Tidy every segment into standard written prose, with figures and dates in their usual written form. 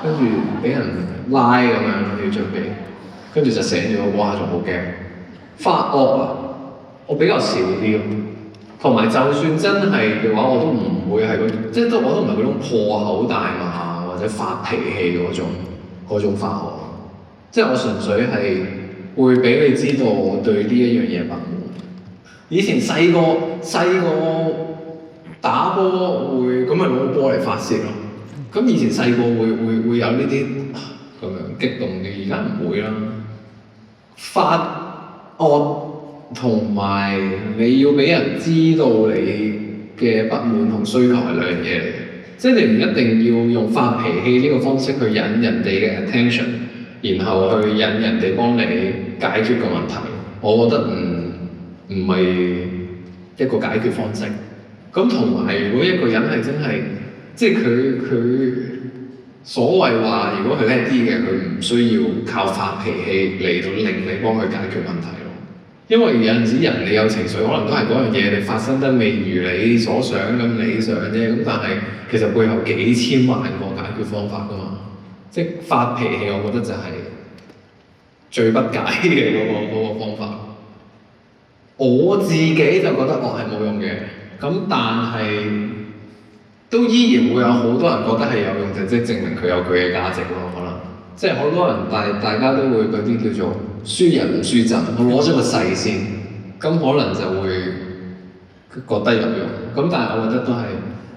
跟住俾人拉咁樣要準備，跟住就醒咗，哇！仲好驚。發惡啊，我比較少啲咯。同埋就算真係嘅話，我都唔會係嗰種，即係我都唔係嗰種破口大罵或者發脾氣嗰種發惡。即係我純粹係會俾你知道我對呢一樣嘢不滿。以前細個打波會咁咪攞波嚟發泄咯。咁以前細個會有呢啲咁樣激動嘅，而家唔會啦。發惡同埋你要俾人知道你嘅不滿同需求係兩樣嘢嚟嘅，即係你唔一定要用發脾氣呢個方式去引人哋嘅 attention， 然後去引人哋幫你解決個問題。我覺得唔係一個解決方式。咁同埋如果一個人係真係，即係佢所謂話，如果佢叻啲嘅，佢唔需要靠發脾氣嚟到令你幫佢解決問題咯。因為有陣時人你有情緒，可能都係嗰樣嘢你發生得未如你所想咁理想啫。咁但係其實背後幾千萬個解決方法㗎嘛。即係發脾氣，我覺得就係最不解嘅嗰個方法。我自己就覺得惡係冇用嘅，咁但係都依然會有好多人覺得係有用，就即係證明佢有佢嘅價值咯。可能即係好多人大家都會嗰啲叫做輸人唔輸陣，我攞咗個勢先，咁可能就會覺得有用。咁但係我覺得都係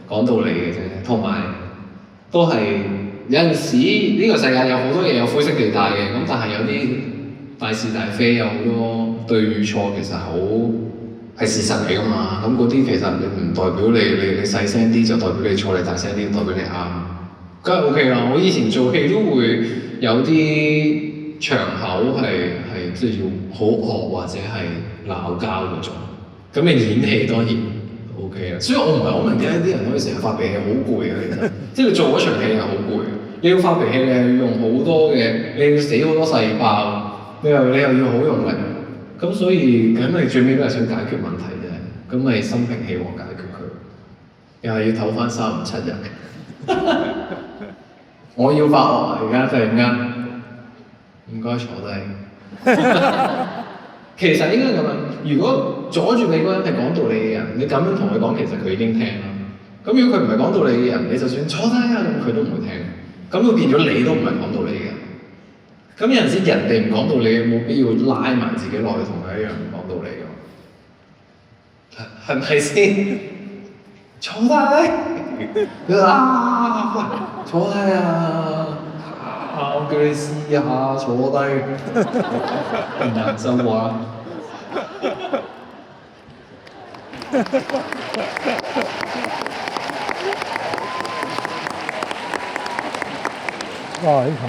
講道理嘅啫，同埋都係有陣時呢個世界有好多嘢有灰色地帶嘅，咁但係有啲大是大非，有好多對與錯其實好係事實嚟㗎嘛。咁嗰啲其實你唔代表你細聲啲就代表你錯，你大聲啲代表你啱，梗係 OK 啦。我以前做戲都會有啲場口係即係要好惡或者係鬧交嗰種，咁你演戲當然 OK 啦。所以我唔係好明點解啲人可以成日發脾氣，好攰啊其實。即係你做嗰場戲係好攰，你要發脾氣你係要用好多嘅，你要死好多細胞。你又要好用力，咁所以咁你最尾都係想解決問題啫，咁咪心平氣和解決佢，又係要唞翻3、5、7日。我要發惡啊！而家突然間，唔該坐低。其實應該咁樣，如果阻住你嗰人係講道理嘅人，你咁樣同佢講，其實佢已經聽啦。咁如果佢唔係講道理嘅人，你就算坐低啊，咁佢都唔會聽。咁會變咗你都唔係講道理嘅人。咁有陣時人哋唔講道理，冇必要拉埋自己落去同佢一樣唔講道理㗎，係咪先？坐低啊！坐低啊！我叫你試下坐低，唔難受啊！哇！呢場場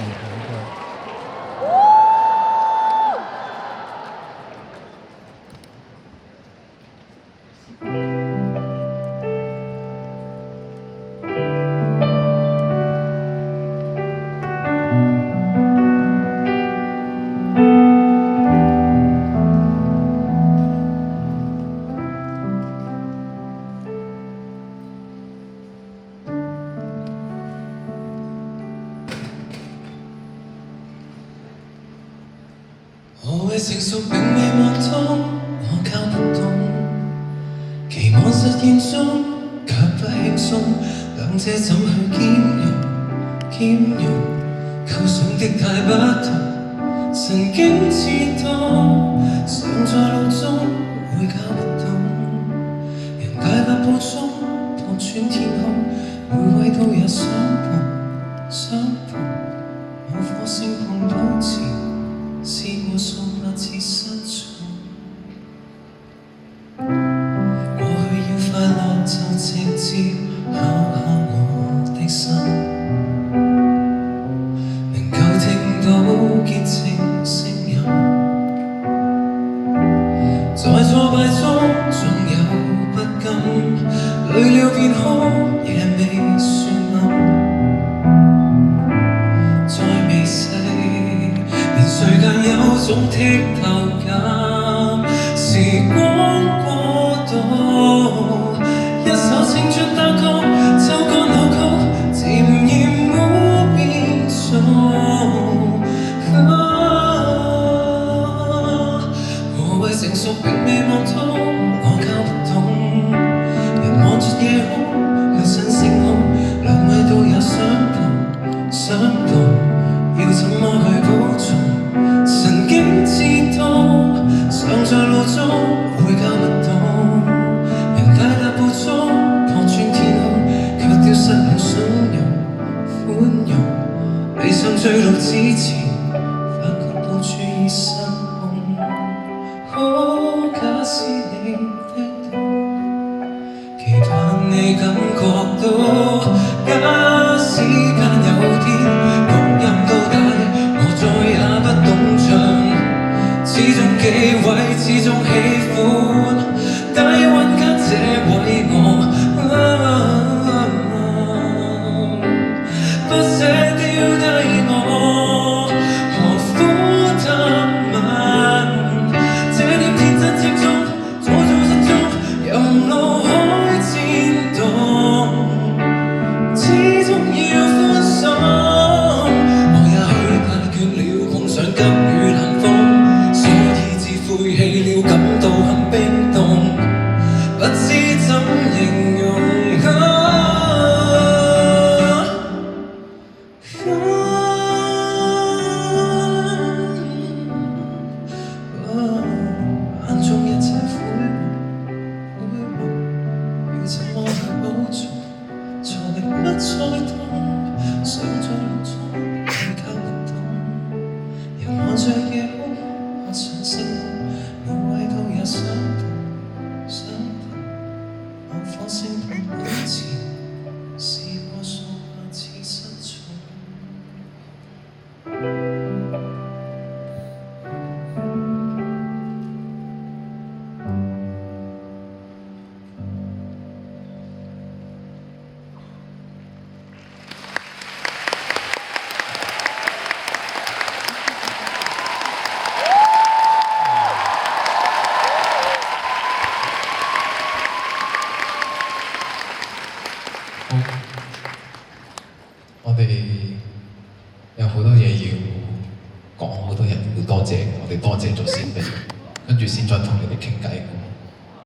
我為成熟並未摸通，我搞不懂，期望實現中卻不輕鬆，兩者怎去兼容，構想的太不同，曾經知道，常在路中會搞不懂，人大踏步中破穿天空，每位都有相碰，冇火星碰到前。試過數百次失蹤，過去要快樂就直接敲敲我的心，能夠聽到潔淨聲音，在挫敗中總有不甘，累了便哭，夜未算暗。誰更有種剔透感？時光過渡，一首青春單曲，奏過扭曲，漸染污變要怎麼去保重？曾經知道，常在路中會搞不懂，人大踏步中擴穿天空，卻丟失了從容寬容。理想墜落之前，發覺到處已失控。假使你聽到，期盼你感覺到。假使間有天錄音到底，我再也不懂唱，始終幾位始終喜歡低溫間這位我，不捨丟低我，何苦貪問？這點天真情中，早早失蹤，任腦海漸動。始終要寬鬆，我也許太倦了，碰上急雨冷風，所以至晦氣了，感到很冰凍，不知怎形容。眼中一切灰蒙，要怎麼去保重？才力不再痛，想在路中更搞不懂。人看着夜空，渴想星空，每位都也相同，相同。我火星碰面前，試過數百次失重。我哋有好多嘢要講，好多人要多謝，我哋多謝咗先俾，跟住先再同你哋傾偈。